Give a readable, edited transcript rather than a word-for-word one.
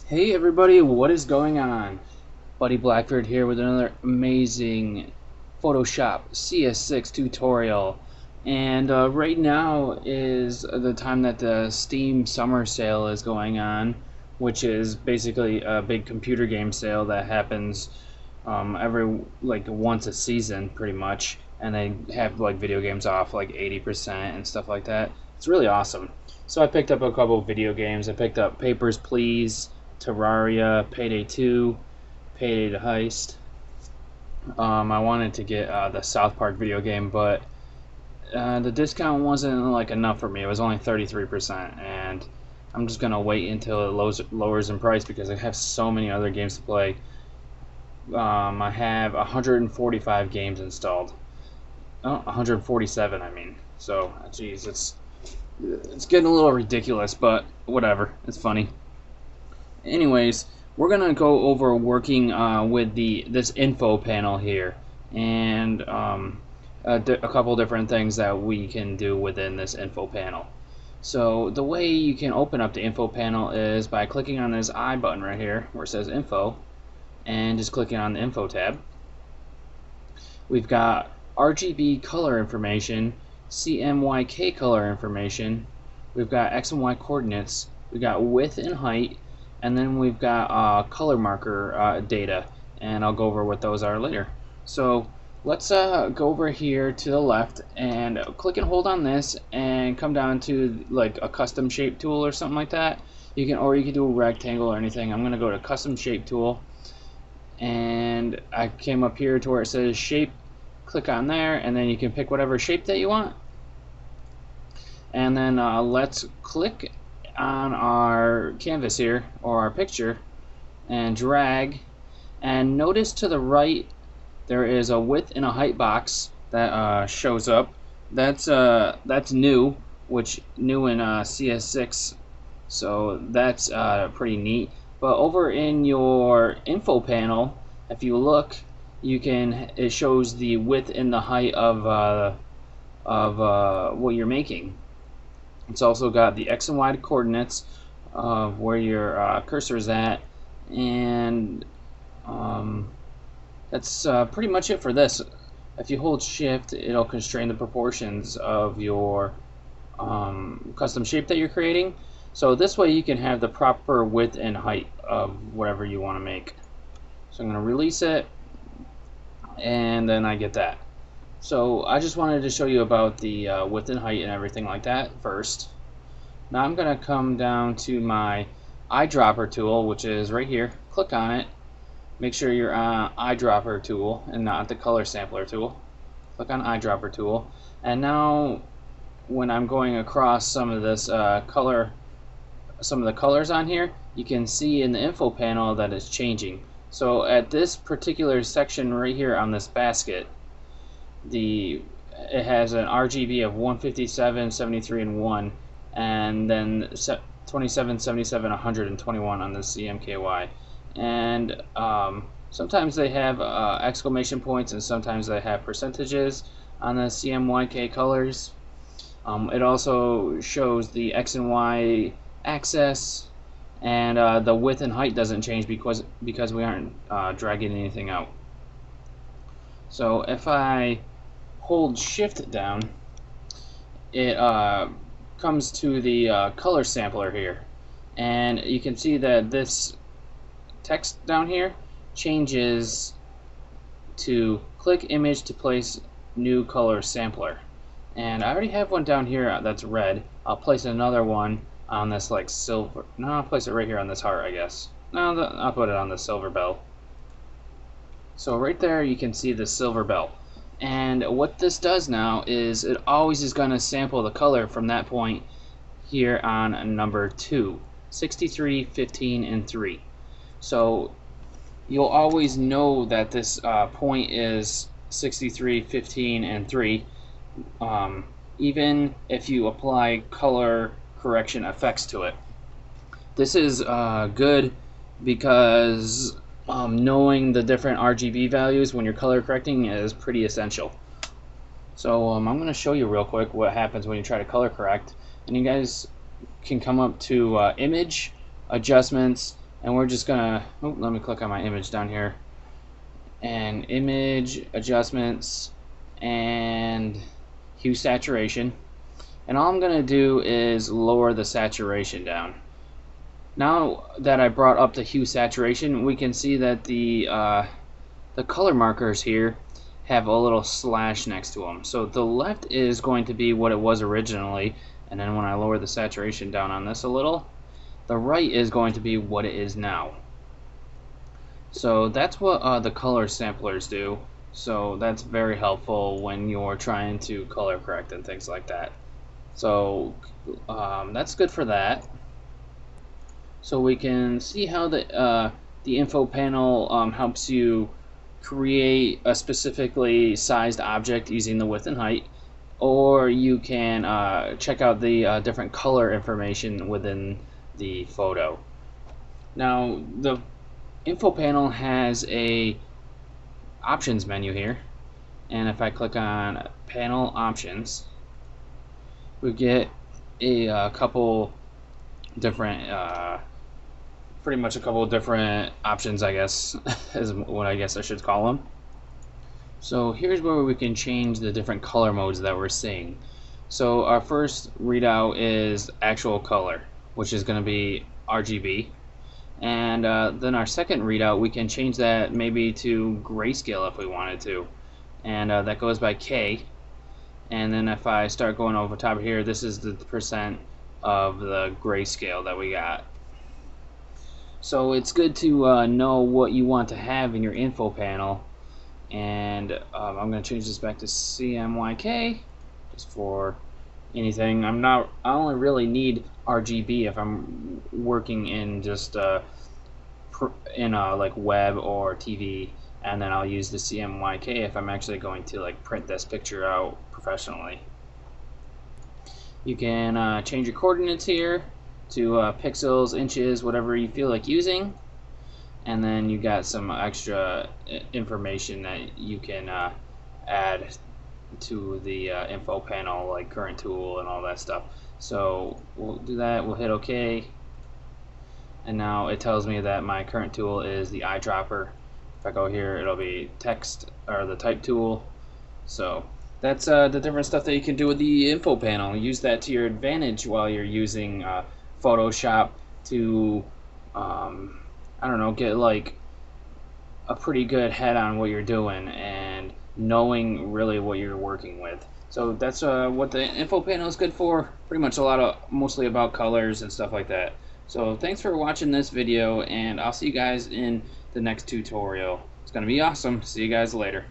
Hey everybody, what is going on? Buddy Blackbeard here with another amazing Photoshop CS6 tutorial. And right now is the time that the Steam summer sale is going on, which is basically a big computer game sale that happens every once a season pretty much, and they have like video games off like 80% and stuff like that. It's really awesome. So I picked up a couple of video games. I picked up Papers, Please, Terraria, Payday 2, Payday the Heist. I wanted to get the South Park video game, but the discount wasn't like enough for me. It was only 33%, and I'm just gonna wait until it lowers in price because I have so many other games to play. I have 145 games installed. Oh, 147, I mean. So, geez, it's getting a little ridiculous, but whatever. It's funny. Anyways, we're gonna go over working with this info panel here, and a couple different things that we can do within this info panel. So the way you can open up the info panel is by clicking on this I button right here where it says info, and just clicking on the info tab. We've got RGB color information, CMYK color information, we've got X and Y coordinates, we've got width and height, and then we've got color marker data, and I'll go over what those are later. So let's go over here to the left and click and hold on this and come down to like a custom shape tool or something like that. You can do a rectangle or anything. I'm gonna go to custom shape tool, and I came up here to where it says shape. Click on there, and then you can pick whatever shape that you want, and then let's click on our canvas here or our picture and drag, and notice to the right there is a width and a height box that shows up. That's new, which new in CS6, so that's pretty neat. But over in your info panel, if you look, it shows the width and the height of what you're making. It's also got the X and Y coordinates of where your cursor is at, and that's pretty much it for this. If you hold shift, it'll constrain the proportions of your custom shape that you're creating. So this way you can have the proper width and height of whatever you want to make. So I'm going to release it, and then I get that. So I just wanted to show you about the width and height and everything like that first. Now I'm going to come down to my eyedropper tool, which is right here. Click on it. Make sure you're on eyedropper tool and not the color sampler tool. Click on eyedropper tool, and now when I'm going across some of this some of the colors on here, you can see in the info panel that it's changing. So at this particular section right here on this basket, it has an RGB of 157, 73, and 1, and then 27, 77, 121 on the CMKY. And sometimes they have exclamation points, and sometimes they have percentages on the CMYK colors. It also shows the X and Y axis, and the width and height doesn't change because we aren't dragging anything out. So if I hold shift down, it comes to the color sampler here, and you can see that this text down here changes to click image to place new color sampler. And I already have one down here that's red. I'll place another one on this like silver. No, I'll place it right here on this heart, I guess. No, I'll put it on the silver bell. So right there you can see the silver bell. And what this does now is it always is going to sample the color from that point here on number 2, 63, 15, and 3. So you'll always know that this point is 63, 15, and 3, even if you apply color correction effects to it. This is good because knowing the different RGB values when you're color correcting is pretty essential. So I'm going to show you real quick what happens when you try to color correct, and you guys can come up to image, adjustments, And we're just gonna, oh, let me click on my image down here, and image adjustments and hue saturation. And all I'm gonna do is lower the saturation down. Now that I brought up the hue saturation, we can see that the color markers here have a little slash next to them. So the left is going to be what it was originally, and then when I lower the saturation down on this a little, the right is going to be what it is now. So that's what the color samplers do. So that's very helpful when you're trying to color correct and things like that. So that's good for that. So we can see how the info panel helps you create a specifically sized object using the width and height, or you can check out the different color information within the photo. Now the info panel has a options menu here, and if I click on panel options, we get a couple different pretty much a couple of different options, I guess, is what I guess I should call them. So here's where we can change the different color modes that we're seeing. So our first readout is actual color, which is going to be RGB. And then our second readout, we can change that maybe to grayscale if we wanted to. And that goes by K. And then if I start going over top here, this is the percent of the grayscale that we got. So it's good to know what you want to have in your info panel, and I'm going to change this back to CMYK just for anything. I only really need RGB if I'm working in just like web or TV, and then I'll use the CMYK if I'm actually going to like print this picture out professionally. You can change your coordinates here to pixels, inches, whatever you feel like using, and then you got some extra information that you can add to the info panel, like current tool and all that stuff. So we'll do that, we'll hit OK, and now it tells me that my current tool is the eyedropper. If I go here, it'll be text or the type tool. So that's the different stuff that you can do with the info panel. Use that to your advantage while you're using Photoshop to I don't know, get like a pretty good head on what you're doing and knowing really what you're working with. So that's what the info panel is good for. Pretty much mostly about colors and stuff like that. So thanks for watching this video, and I'll see you guys in the next tutorial. It's gonna be awesome. See you guys later.